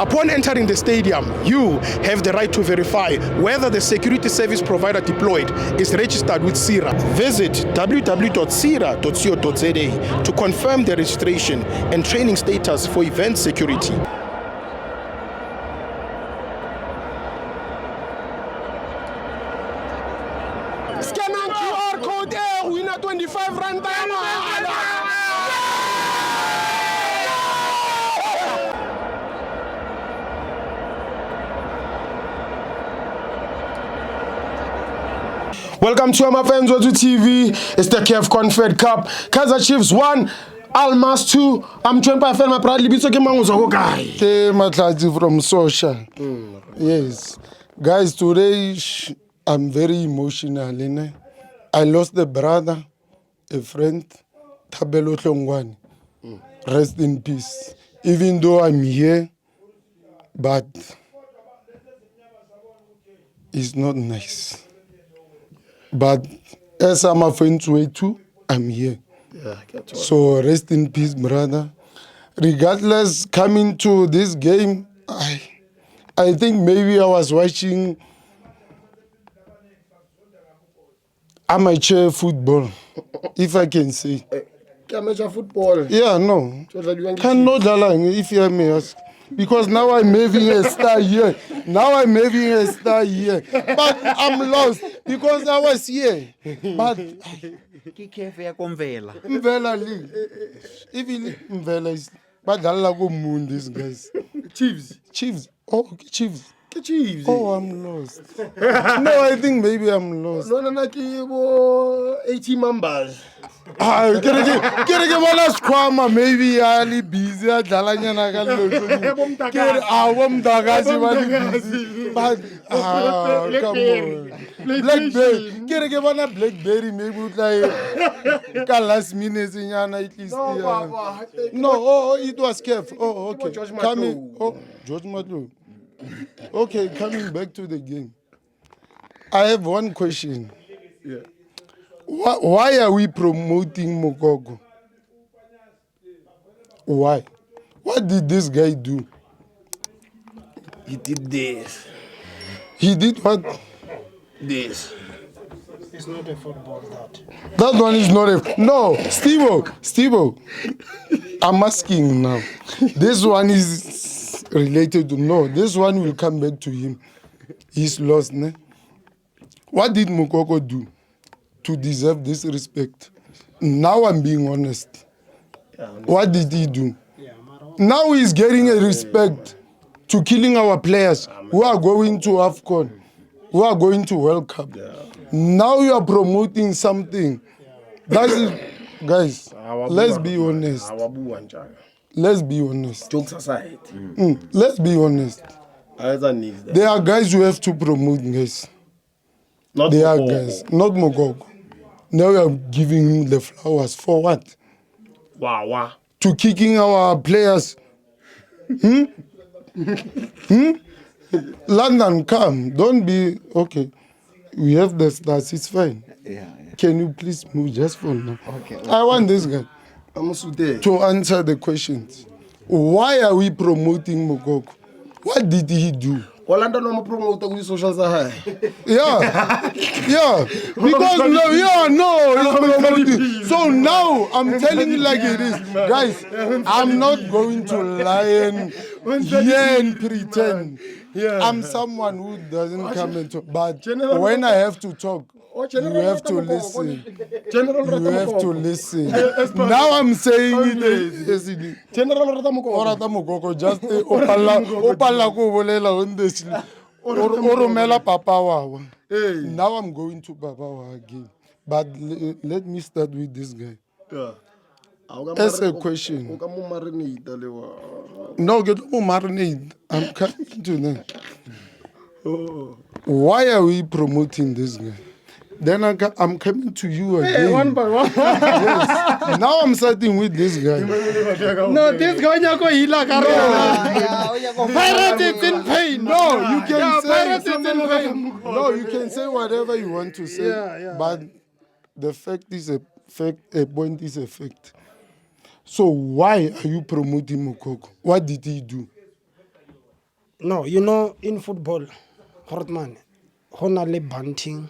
Upon entering the stadium, you have the right to verify whether the security service provider deployed is registered with CIRA. Visit www.cira.co.za to confirm the registration and training status for event security. Scan on QR code winner 25 rand. Welcome to my fans Wotu TV. It's the KF Confed Cup. Kaizer Chiefs 1, Almas 2. I'm joined by my proudly Bitso Kemanguzo guy. Matlaji from social. Yes. Guys, today I'm very emotional. I lost a brother, a friend, Tabelo Tlongwane. Rest in peace. Even though I'm here, but it's not nice. But as I'm a friend way too, I'm here. So rest in peace, brother. Regardless, coming to this game, I think maybe I was watching amateur football, if I can say. Amateur football? Yeah, no. Cannot allow if you may ask. Because now I'm having a star here. But I'm lost because I was here. But Mvela Lee. Even Mvela is badala go moon these guys. Chiefs. Oh, Chiefs. Oh, I'm lost. No, I think maybe I'm lost. No, 80 members. Kere bona squama maybe ali busy adlalanyana ka lotso. Kere bomdagazi bali busy. But come on. Blackberry. Kere bona Blackberry maybe utla ka last minute nyana at least. No, it was Kev. Oh, okay. Coming. Oh, George Matlo. Okay, coming back to the game. I have one question. Yeah. Why are we promoting Mogogo? Why? What did this guy do? He did this. He did what? This. It's not a football, that. That one is not a... No, Steve-O. I'm asking now. This one is related to... No, this one will come back to him. He's lost, ne? What did Mogogo do to deserve this respect? Now I'm being honest. What did he do? Now he's getting a respect to killing our players who are going to AFCON, who are going to World Cup. Now you are promoting something. That's it. Guys, let's be honest. Let's be honest. Jokes aside. Let's be honest. There are guys who have to promote, guys. They are guys, not Mogogo. Now we are giving him the flowers for what? Wow. To kicking our players. London, come. Don't be... Okay. We have the stars. It's fine. Yeah. Can you please move just for now? Okay. I want this guy to answer the questions. Why are we promoting Mogogo? What did he do? Orlando no promote with social side. Yeah. Because he's promoting. So now I'm telling you like it is. Guys, I'm not going to lie and pretend. I'm someone who doesn't come and talk. But when I have to talk, you have to listen. You have to listen. Now I'm saying it. General Orata Mogogo just opala ko bolela honestly. Oromela Papa Wawa. Now I'm going to Papa Wawa again. But let me start with this guy. That's a question. No, get no marinade. I'm coming to that. Why are we promoting this guy? Then I'm coming to you again. One by one. Yes. Now I'm starting with this guy. No, this guy Pirates is in pain. No, you can say... Pirates is in pain. No, you can say whatever you want to say. Yeah. But the fact is a fact, a point is a fact. So why are you promoting Mogogo? What did he do? No, you know, in football, Hortman, honale bunting,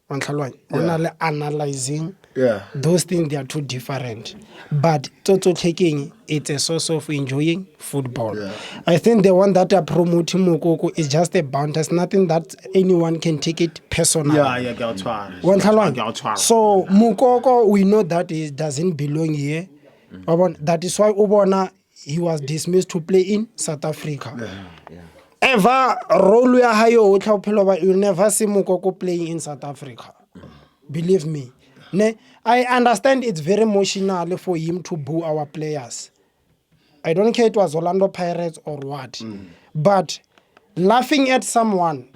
honale analyzing. Yeah. Those things, they are too different. But total taking, it's a source of enjoying football. Yeah. I think the one that are promoting Mokoko is just a bound. There's nothing that anyone can take it personally. Yeah, go to So Mukoko, we know that he doesn't belong here. That is why Ubona, he was dismissed to play in South Africa. Ever role ya hayo you'll never see Mukoko playing in South Africa. Believe me. Ne? I understand it's very emotional for him to boo our players. I don't care if it was Orlando Pirates or what. But laughing at someone,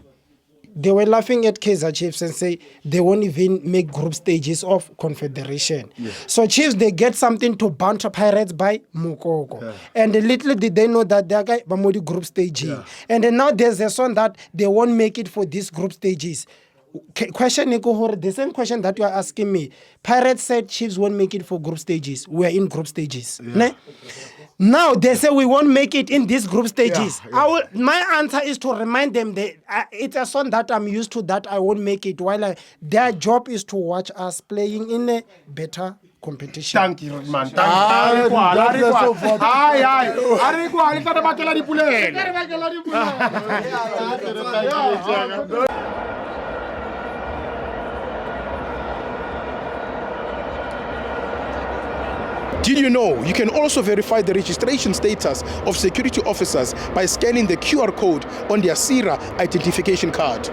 they were laughing at Kaizer Chiefs and say they won't even make group stages of Confederation. Yeah. So Chiefs, they get something to banter Pirates by Mukoko. Yeah. And little did they know that their guy Bamodi group staging. Yeah. And then now there's a son that they won't make it for these group stages. Question the same question that you are asking me. Pirates said Chiefs won't make it for group stages. We are in group stages. Yeah. Now they say we won't make it in these group stages. Yeah. My answer is to remind them that it's a song that I'm used to, that I won't make it. While their job is to watch us playing in a better competition. Thank you, man. Thank you. Did you know you can also verify the registration status of security officers by scanning the QR code on their SIRA identification card?